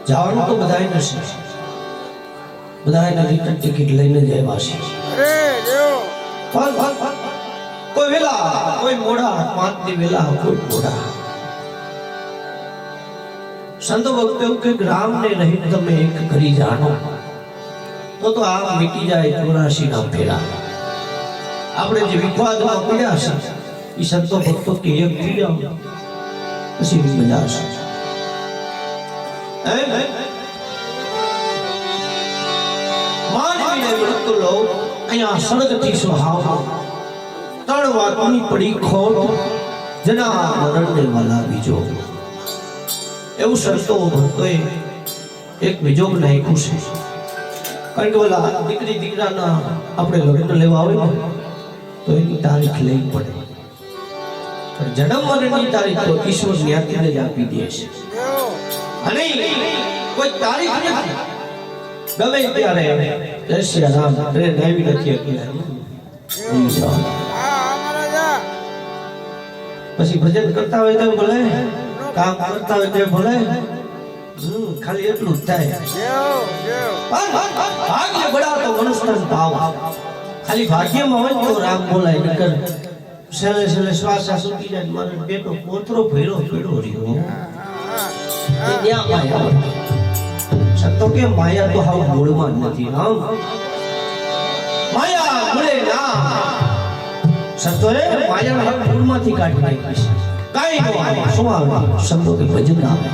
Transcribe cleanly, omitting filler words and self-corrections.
જવાનું તો બધાય નશે, બધાય રિટર્ન ટિકિટ લઈને જ આવ્યા છે. કોઈ વેલા કોઈ મોડા, 5 દી વેલા કોઈ મોડા. સંતો ભક્તો એવું કે રામ ને રહી તમે એક કરી જાણો તો આ મીટી જાય 84 ના ફેરા. આપણે જે વિવાદમાં પડ્યા છે એ સંતો ભક્તો કે એક થઈ જાવ પછી મજા આવશે. માનવીને મૃત્યુ લો અહીંયા સળગતી સ્વભાવ 3 વાતની પડી ખોટ જના મરણને વાલા બીજો. એવું સંતો ભક્તોએ એક વિજોગ નાખ્યું છે. કારણ કે ઓલા દીકરી દીકરાના આપણે લગ્ન લેવા આવે ને તો એની તારીખ લેવી પડે, પણ જન્મ મરણની તારીખ તો ઈશ્વર જ્ઞાતિને જ આપી દે છે. અને કોઈ તારીખ નથી, ગમે ત્યારે જય શ્રી રામ ટ્રેન આવી નથી પછી ભજન કરતા હોય તો ભલે, કામ કરતા હોય તો ભલે, ખાલી એટલું જ થાય. ભાગ્ય બડા તો મનુષ્યનો ભાવ, ખાલી ભાગ્યમાં હોય તો રામ બોલાય, નકર છેલ્લે છેલ્લે શ્વાસ સુકી જાય. મારો બેટો પોતરો ભેરો ભેડો રહ્યો સંતો કે માયા તો હાવ મૂળમાં જ નથી. રામ માયા મૂળે ના, સંતોએ માયા મૂળમાંથી કાઢી નાખી છે. કાઈ ન આવે, શું આવે? સંતો કે ભજન આવે.